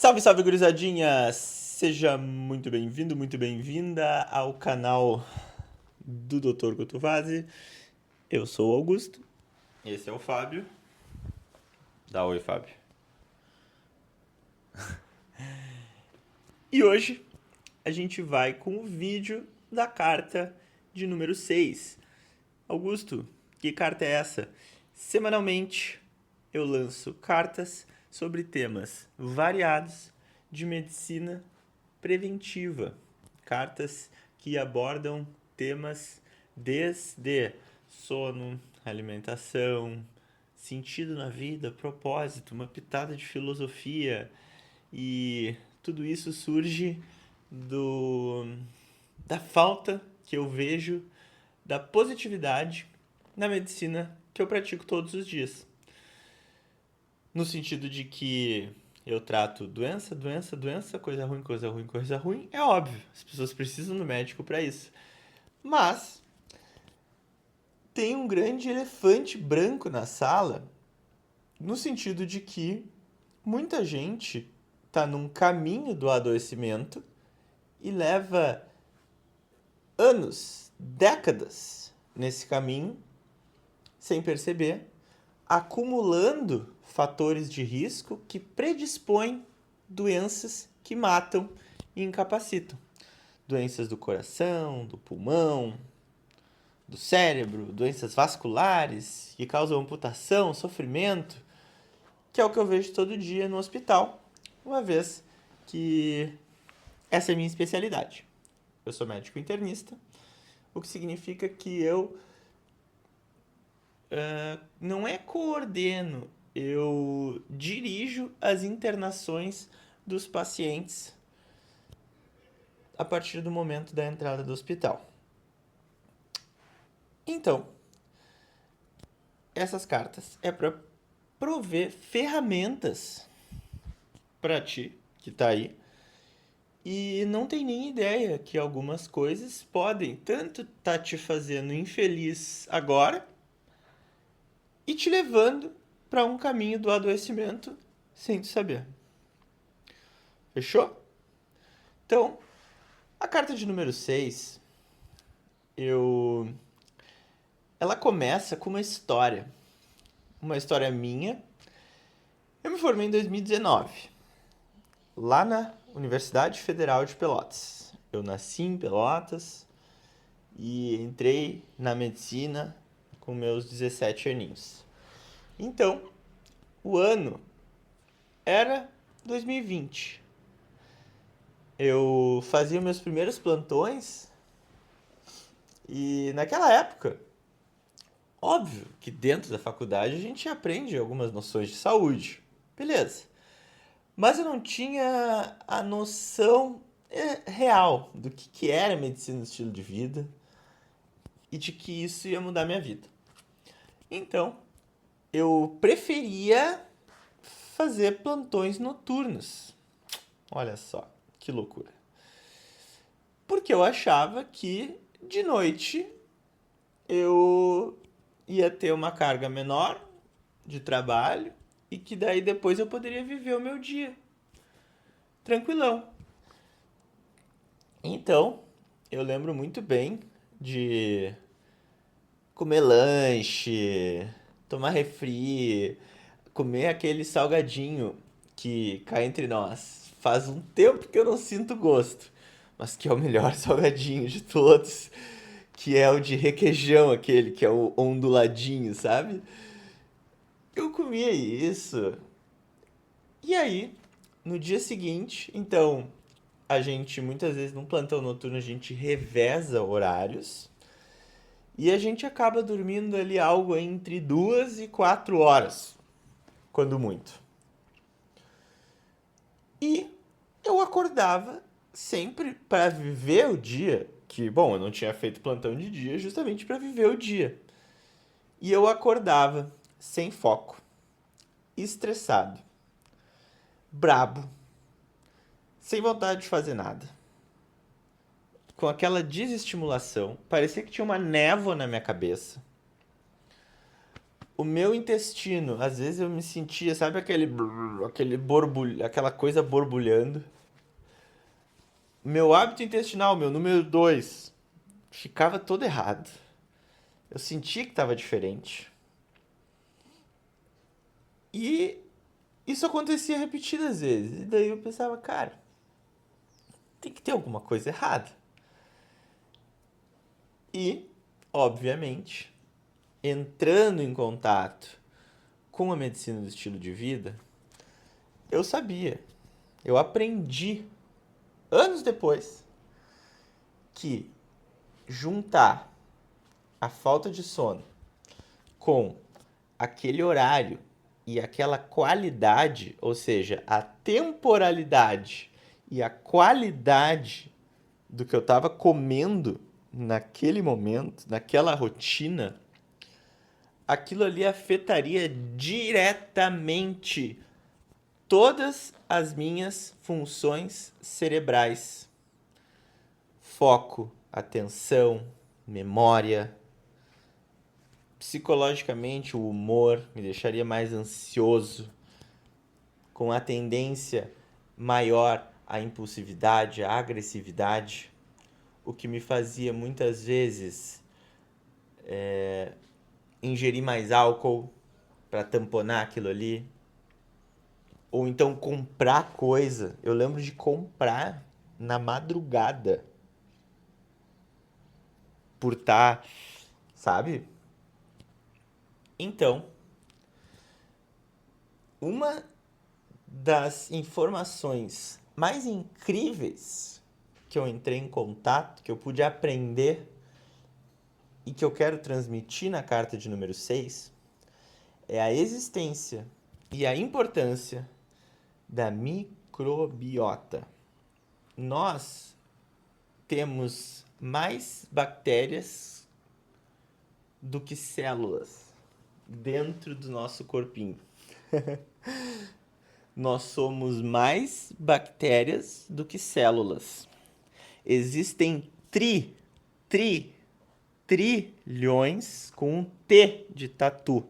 Salve, salve, gurizadinha! Seja muito bem-vindo, muito bem-vinda ao canal do Dr. Cotovazzi. Eu sou o Augusto. Esse é o Fábio. Dá oi, Fábio. E hoje a gente vai com o vídeo da carta de número 6. Augusto, que carta é essa? Semanalmente eu lanço cartas sobre temas variados de medicina preventiva. Cartas que abordam temas desde sono, alimentação, sentido na vida, propósito, uma pitada de filosofia. E tudo isso surge do da falta que eu vejo da positividade na medicina que eu pratico todos os dias. No sentido de que eu trato doença, doença, doença, coisa ruim, coisa ruim, coisa ruim. É óbvio, as pessoas precisam do médico para isso. Mas tem um grande elefante branco na sala, no sentido de que muita gente está num caminho do adoecimento e leva anos, décadas nesse caminho, sem perceber, acumulando fatores de risco que predispõem doenças que matam e incapacitam. Doenças do coração, do pulmão, do cérebro, doenças vasculares que causam amputação, sofrimento, que é o que eu vejo todo dia no hospital, uma vez que essa é a minha especialidade. Eu sou médico internista, o que significa que eu não é coordeno, eu dirijo as internações dos pacientes a partir do momento da entrada do hospital. Então, essas cartas é para prover ferramentas para ti que tá aí e não tem nem ideia que algumas coisas podem tanto tá te fazendo infeliz agora e te levando para um caminho do adoecimento sem tu saber. Fechou? Então, a carta de número 6, ela começa com uma história minha. Eu me formei em 2019, lá na Universidade Federal de Pelotas. Eu nasci em Pelotas e entrei na medicina com meus 17 aninhos. Então, o ano era 2020. Eu fazia meus primeiros plantões e naquela época, óbvio que dentro da faculdade a gente aprende algumas noções de saúde. Beleza. Mas eu não tinha a noção real do que era medicina do estilo de vida e de que isso ia mudar minha vida. Então, eu preferia fazer plantões noturnos. Olha só, que loucura. Porque eu achava que de noite eu ia ter uma carga menor de trabalho e que daí depois eu poderia viver o meu dia tranquilão. Então, eu lembro muito bem de comer lanche, tomar refri, comer aquele salgadinho que cá entre nós faz um tempo que eu não sinto gosto, mas que é o melhor salgadinho de todos, que é o de requeijão, aquele que é o onduladinho, sabe? Eu comia isso. E aí, no dia seguinte, então, a gente muitas vezes num plantão noturno a gente reveza horários e a gente acaba dormindo ali algo entre 2 e 4 horas, quando muito. E eu acordava sempre para viver o dia, que, bom, eu não tinha feito plantão de dia justamente para viver o dia. E eu acordava sem foco, estressado, brabo, sem vontade de fazer nada. Com aquela desestimulação, parecia que tinha uma névoa na minha cabeça. O meu intestino, às vezes eu me sentia, sabe aquele borbulho, aquela coisa borbulhando. Meu hábito intestinal, meu número 2, ficava todo errado. Eu sentia que estava diferente. E isso acontecia repetidas vezes. E daí eu pensava, cara, tem que ter alguma coisa errada. E, obviamente, entrando em contato com a medicina do estilo de vida, eu sabia, eu aprendi anos depois que juntar a falta de sono com aquele horário e aquela qualidade, ou seja, a temporalidade e a qualidade do que eu estava comendo naquele momento, naquela rotina, aquilo ali afetaria diretamente todas as minhas funções cerebrais: foco, atenção, memória. Psicologicamente, o humor me deixaria mais ansioso, com a tendência maior à impulsividade, à agressividade, o que me fazia muitas vezes ingerir mais álcool para tamponar aquilo ali, ou então comprar coisa. Eu lembro de comprar na madrugada por estar, sabe? Então, uma das informações mais incríveis que eu entrei em contato, que eu pude aprender e que eu quero transmitir na carta de número 6 é a existência e a importância da microbiota. Nós temos mais bactérias do que células dentro do nosso corpinho. Nós somos mais bactérias do que células. Existem trilhões com um T de tatu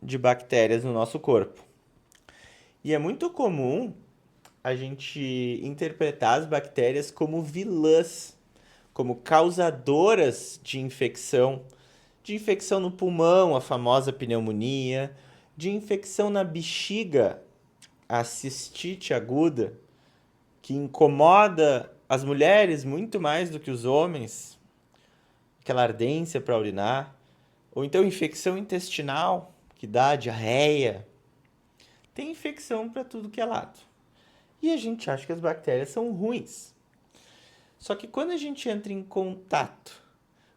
de bactérias no nosso corpo. E é muito comum a gente interpretar as bactérias como vilãs, como causadoras de infecção no pulmão, a famosa pneumonia, de infecção na bexiga, a cistite aguda, que incomoda as mulheres muito mais do que os homens, aquela ardência para urinar, ou então infecção intestinal, que dá diarreia. Tem infecção para tudo que é lado. E a gente acha que as bactérias são ruins. Só que quando a gente entra em contato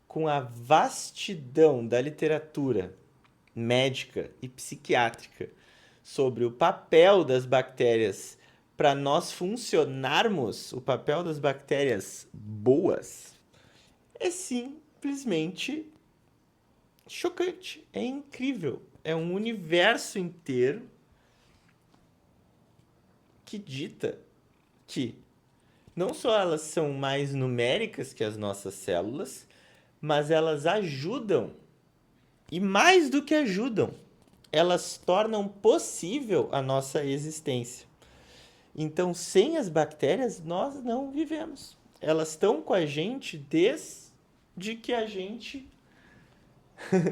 com a vastidão da literatura médica e psiquiátrica sobre o papel das bactérias para nós funcionarmos, o papel das bactérias boas, é simplesmente chocante, é incrível. É um universo inteiro que dita que não só elas são mais numéricas que as nossas células, mas elas ajudam, e mais do que ajudam, elas tornam possível a nossa existência. Então, sem as bactérias, nós não vivemos. Elas estão com a gente desde que a gente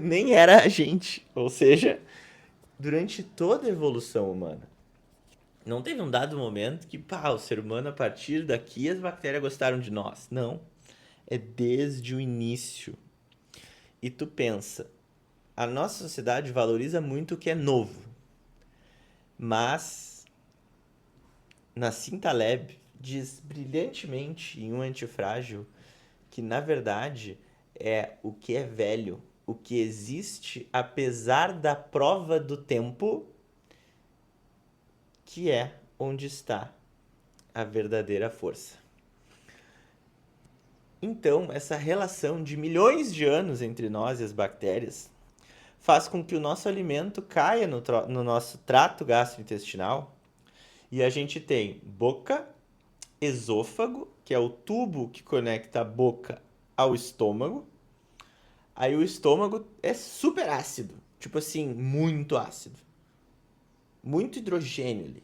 nem era a gente. Ou seja, durante toda a evolução humana. Não teve um dado momento que, o ser humano, a partir daqui, as bactérias gostaram de nós. Não. É desde o início. E tu pensa, a nossa sociedade valoriza muito o que é novo. Mas Nassim Taleb diz brilhantemente em Um Antifrágil que, na verdade, é o que é velho, o que existe apesar da prova do tempo, que é onde está a verdadeira força. Então, essa relação de milhões de anos entre nós e as bactérias faz com que o nosso alimento caia no nosso trato gastrointestinal e a gente tem boca, esôfago, que é o tubo que conecta a boca ao estômago. Aí o estômago é super ácido, Tipo assim, muito ácido. Muito hidrogênio ali.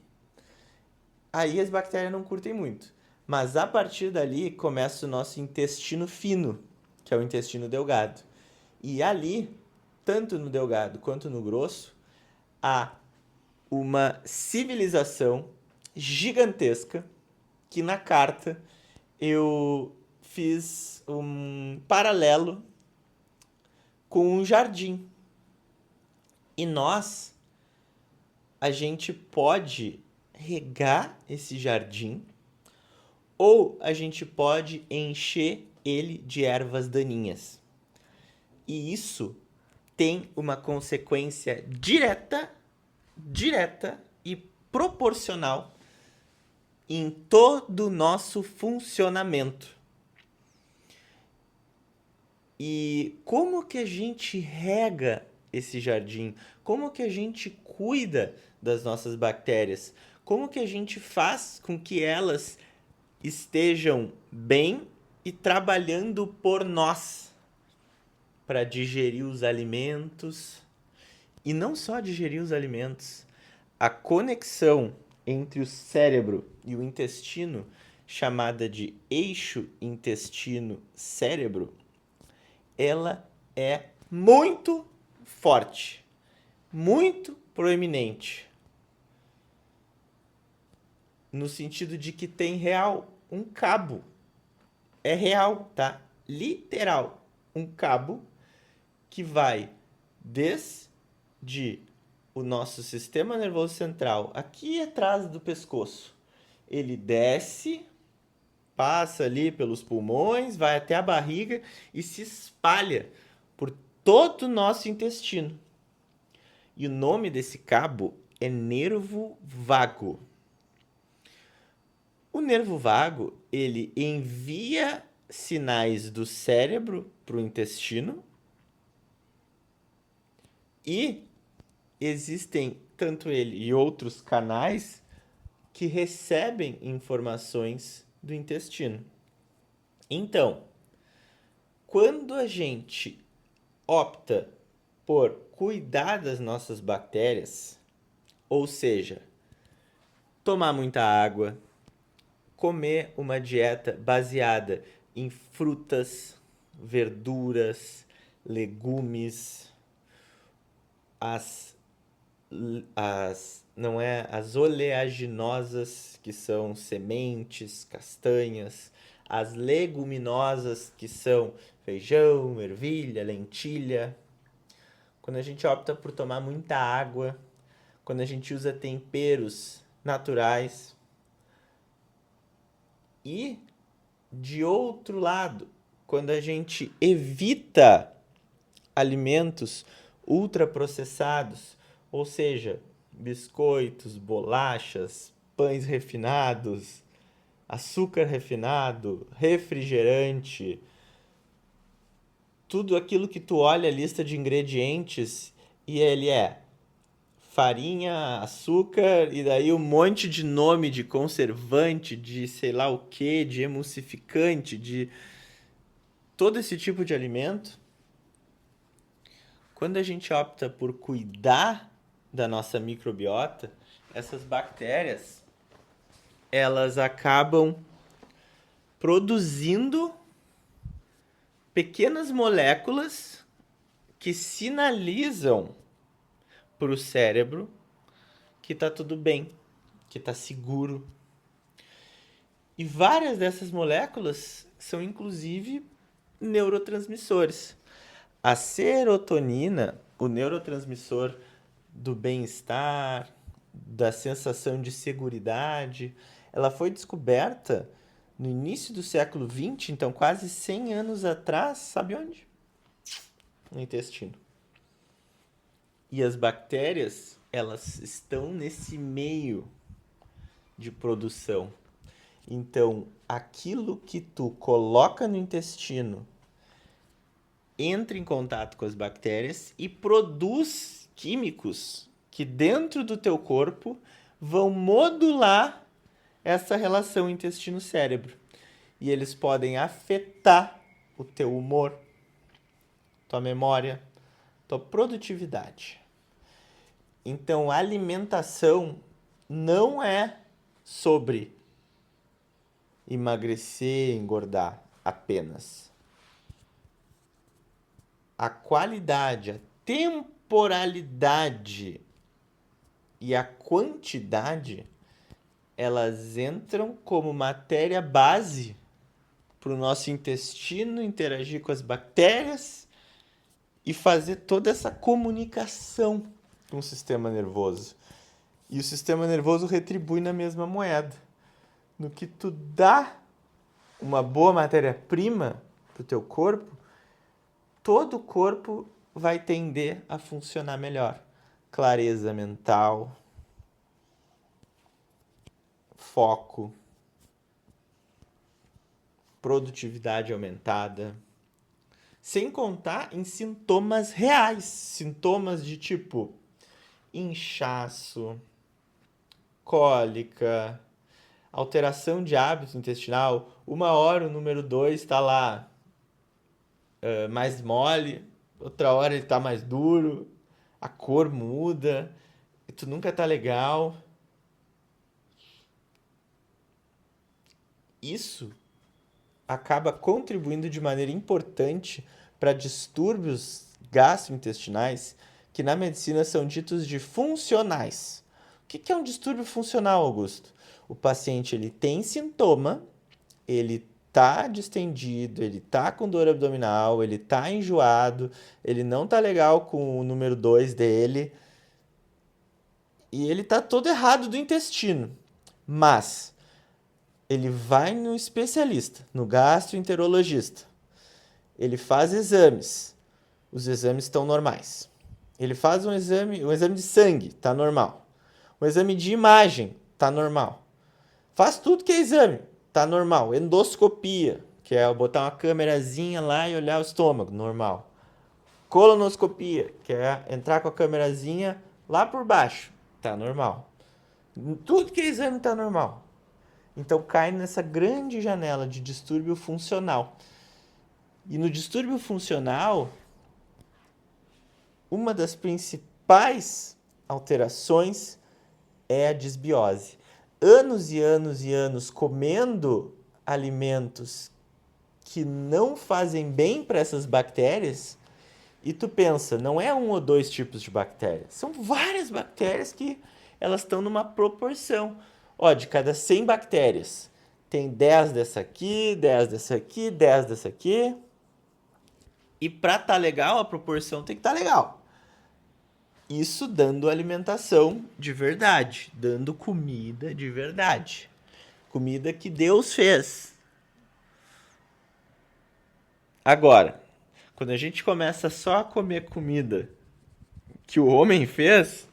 Aí as bactérias não curtem muito. Mas a partir dali começa o nosso intestino fino, que é o intestino delgado. E ali, tanto no delgado quanto no grosso, há uma civilização gigantesca que na carta eu fiz um paralelo com um jardim. E a gente pode regar esse jardim ou a gente pode encher ele de ervas daninhas. E isso tem uma consequência direta e proporcional em todo o nosso funcionamento. E como que a gente rega esse jardim? Como que a gente cuida das nossas bactérias? Como que a gente faz com que elas estejam bem e trabalhando por nós para digerir os alimentos? E não só digerir os alimentos, a conexão entre o cérebro e o intestino, chamada de eixo intestino-cérebro, ela é muito forte, muito proeminente. No sentido de que tem real um cabo. É real, tá? Literal. Um cabo que vai desde o nosso sistema nervoso central, aqui atrás do pescoço. Ele desce, passa ali pelos pulmões, vai até a barriga e se espalha por todo o nosso intestino. E o nome desse cabo é nervo vago. O nervo vago, ele envia sinais do cérebro para o intestino e existem tanto ele e outros canais que recebem informações do intestino. Então, quando a gente opta por cuidar das nossas bactérias, ou seja, tomar muita água, comer uma dieta baseada em frutas, verduras, legumes, as oleaginosas, que são sementes, castanhas, as leguminosas, que são feijão, ervilha, lentilha. Quando a gente opta por tomar muita água, quando a gente usa temperos naturais. E, de outro lado, quando a gente evita alimentos ultraprocessados, ou seja, biscoitos, bolachas, pães refinados, açúcar refinado, refrigerante, tudo aquilo que tu olha a lista de ingredientes e ele é farinha, açúcar e daí um monte de nome de conservante, de sei lá o que, de emulsificante, de todo esse tipo de alimento. Quando a gente opta por cuidar da nossa microbiota, essas bactérias, elas acabam produzindo pequenas moléculas que sinalizam para o cérebro que está tudo bem, que está seguro. E várias dessas moléculas são inclusive neurotransmissores. A serotonina, o neurotransmissor do bem-estar, da sensação de seguridade, ela foi descoberta no início do século XX, então quase 100 anos atrás, sabe onde? No intestino. E as bactérias, elas estão nesse meio de produção. Então, aquilo que tu coloca no intestino entra em contato com as bactérias e produz químicos que dentro do teu corpo vão modular essa relação intestino-cérebro. E eles podem afetar o teu humor, tua memória, tua produtividade. Então, a alimentação não é sobre emagrecer, engordar apenas. A qualidade, a temporalidade e a quantidade, elas entram como matéria base para o nosso intestino interagir com as bactérias e fazer toda essa comunicação com o sistema nervoso. E o sistema nervoso retribui na mesma moeda. No que tu dá uma boa matéria-prima para o teu corpo, todo o corpo vai tender a funcionar melhor. Clareza mental, foco, produtividade aumentada. Sem contar em sintomas reais. Sintomas de tipo inchaço, cólica, alteração de hábito intestinal. Uma hora o número 2 está lá mais mole, outra hora ele está mais duro, a cor muda, e tu nunca tá legal. Isso acaba contribuindo de maneira importante para distúrbios gastrointestinais que na medicina são ditos de funcionais. O que é um distúrbio funcional, Augusto? O paciente ele tem sintoma, ele tá distendido, ele tá com dor abdominal, ele tá enjoado, ele não tá legal com o número 2 dele e ele tá todo errado do intestino. Mas ele vai no especialista, no gastroenterologista. Ele faz exames. Os exames estão normais. Ele faz um exame de sangue, está normal. Um exame de imagem, está normal. Faz tudo que é exame, está normal. Endoscopia, que é botar uma câmerazinha lá e olhar o estômago, normal. Colonoscopia, que é entrar com a câmerazinha lá por baixo, está normal. Tudo que é exame está normal. Então cai nessa grande janela de distúrbio funcional. E no distúrbio funcional, uma das principais alterações é a disbiose. Anos e anos e anos comendo alimentos que não fazem bem para essas bactérias, e tu pensa, não é um ou dois tipos de bactérias, são várias bactérias que elas estão numa proporção. Ó, de cada 100 bactérias, tem 10 dessa aqui, 10 dessa aqui, 10 dessa aqui. E para estar legal, a proporção tem que estar legal. Isso dando alimentação de verdade, dando comida de verdade. Comida que Deus fez. Agora, quando a gente começa só a comer comida que o homem fez,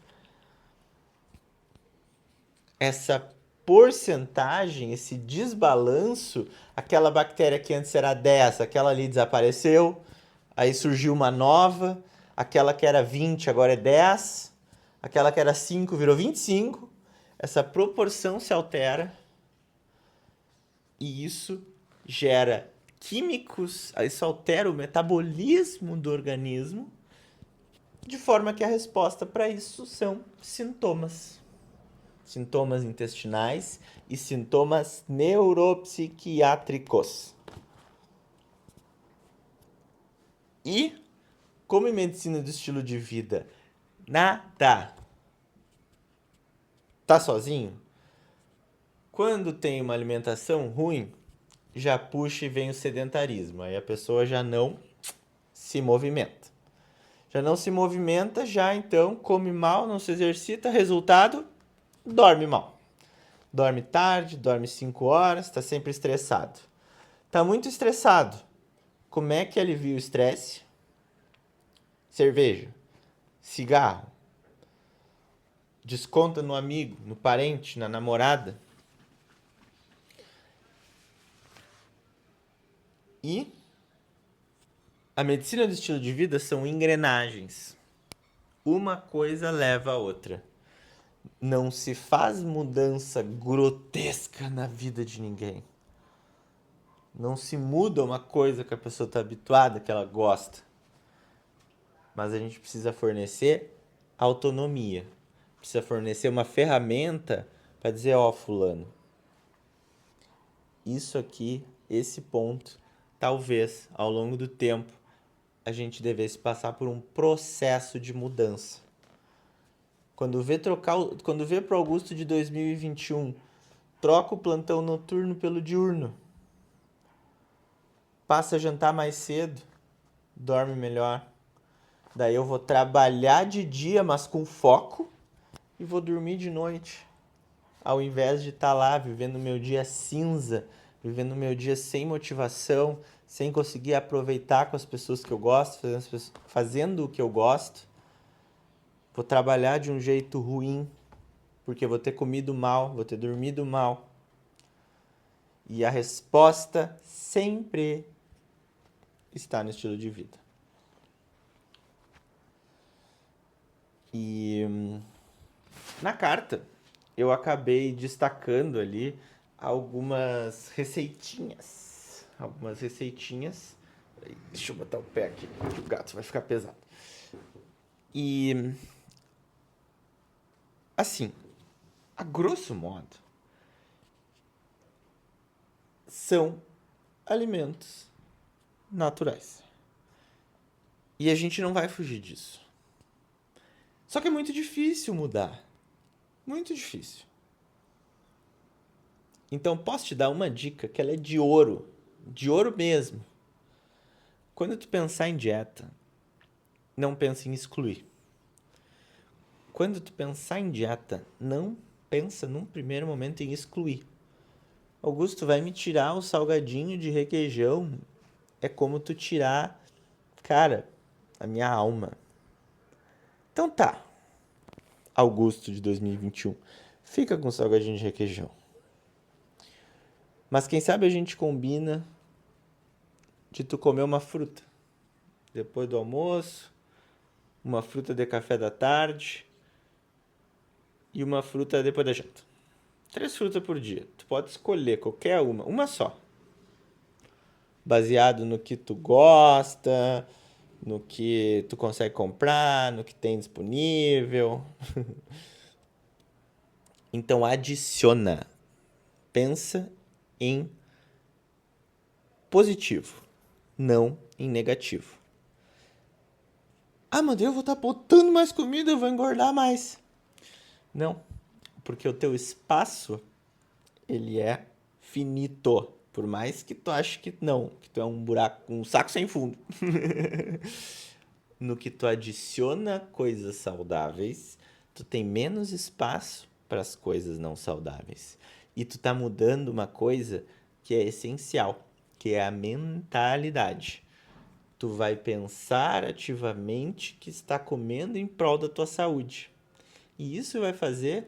essa porcentagem, esse desbalanço, aquela bactéria que antes era 10, aquela ali desapareceu, aí surgiu uma nova, aquela que era 20 agora é 10, aquela que era 5 virou 25, essa proporção se altera e isso gera químicos, isso altera o metabolismo do organismo, de forma que a resposta para isso são sintomas. Sintomas intestinais e sintomas neuropsiquiátricos. E, como em medicina do estilo de vida, nada tá sozinho, quando tem uma alimentação ruim, já puxa e vem o sedentarismo. Aí a pessoa já não se movimenta. Já não se movimenta, já então come mal, não se exercita, resultado, dorme mal. Dorme tarde, dorme 5 horas, está sempre estressado. Está muito estressado. Como é que alivia o estresse? Cerveja, cigarro, desconta no amigo, no parente, na namorada. E a medicina do estilo de vida são engrenagens. Uma coisa leva a outra. Não se faz mudança grotesca na vida de ninguém. Não se muda uma coisa que a pessoa está habituada, que ela gosta. mas a gente precisa fornecer autonomia. Precisa fornecer uma ferramenta para dizer, ó, fulano, isso aqui, esse ponto, talvez, ao longo do tempo, a gente devesse passar por um processo de mudança. Quando vê pro Augusto de 2021, troca o plantão noturno pelo diurno. Passa a jantar mais cedo, dorme melhor. Daí eu vou trabalhar de dia, mas com foco, e vou dormir de noite. Ao invés de estar lá vivendo o meu dia cinza, vivendo o meu dia sem motivação, sem conseguir aproveitar com as pessoas que eu gosto, fazendo o que eu gosto. Vou trabalhar de um jeito ruim, porque vou ter comido mal, vou ter dormido mal. E a resposta sempre está no estilo de vida. E na carta eu acabei destacando ali algumas receitinhas. Deixa eu botar o pé aqui, que o gato vai ficar pesado. E assim, a grosso modo, são alimentos naturais. E a gente não vai fugir disso. Só que é muito difícil mudar. Muito difícil. Então, posso te dar uma dica que ela é de ouro. De ouro mesmo. Quando tu pensar em dieta, não pense em excluir. Quando tu pensar em dieta, não pensa num primeiro momento em excluir. Augusto, vai me tirar o salgadinho de requeijão? É como tu tirar, cara, a minha alma. Então tá, Augusto de 2021, fica com o salgadinho de requeijão. Mas quem sabe a gente combina de tu comer uma fruta depois do almoço, uma fruta de café da tarde e uma fruta depois da janta. 3 frutas por dia. Tu pode escolher qualquer uma só. Baseado no que tu gosta, no que tu consegue comprar, no que tem disponível. Então adiciona. Pensa em positivo, não em negativo. Ah, mas eu vou estar botando mais comida, eu vou engordar mais. Não, porque o teu espaço, ele é finito. Por mais que tu ache que não, que tu é um buraco, um saco sem fundo. No que tu adiciona coisas saudáveis, tu tem menos espaço para as coisas não saudáveis. E tu tá mudando uma coisa que é essencial, que é a mentalidade. Tu vai pensar ativamente que está comendo em prol da tua saúde. E isso vai fazer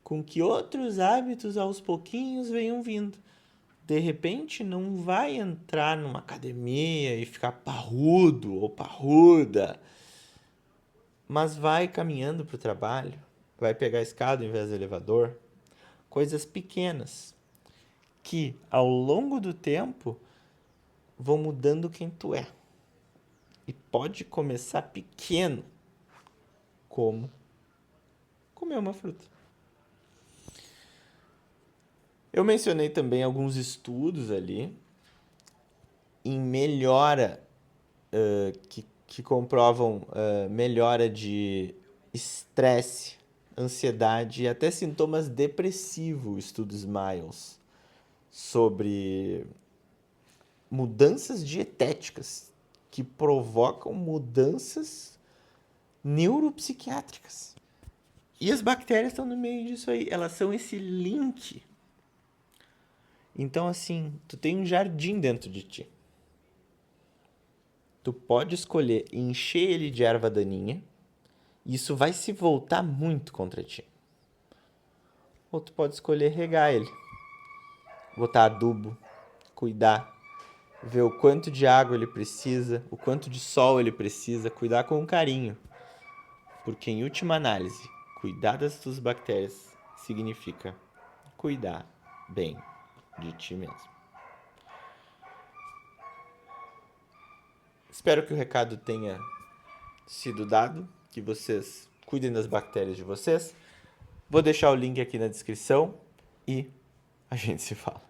com que outros hábitos aos pouquinhos venham vindo. De repente, não vai entrar numa academia e ficar parrudo ou parruda, mas vai caminhando para o trabalho, vai pegar a escada em vez do elevador. Coisas pequenas que, ao longo do tempo, vão mudando quem tu é. E pode começar pequeno, como comer uma fruta. Eu mencionei também alguns estudos ali em melhora, que comprovam melhora de estresse, ansiedade e até sintomas depressivos, estudos Smiles, sobre mudanças dietéticas que provocam mudanças neuropsiquiátricas. E as bactérias estão no meio disso aí, elas são esse link. Então, assim, tu tem um jardim dentro de ti. Tu pode escolher encher ele de erva daninha, e isso vai se voltar muito contra ti. Ou tu pode escolher regar ele, botar adubo, cuidar, ver o quanto de água ele precisa, o quanto de sol ele precisa, cuidar com carinho. Porque, em última análise, cuidar das tuas bactérias significa cuidar bem de ti mesmo. Espero que o recado tenha sido dado, que vocês cuidem das bactérias de vocês. Vou deixar o link aqui na descrição e a gente se fala.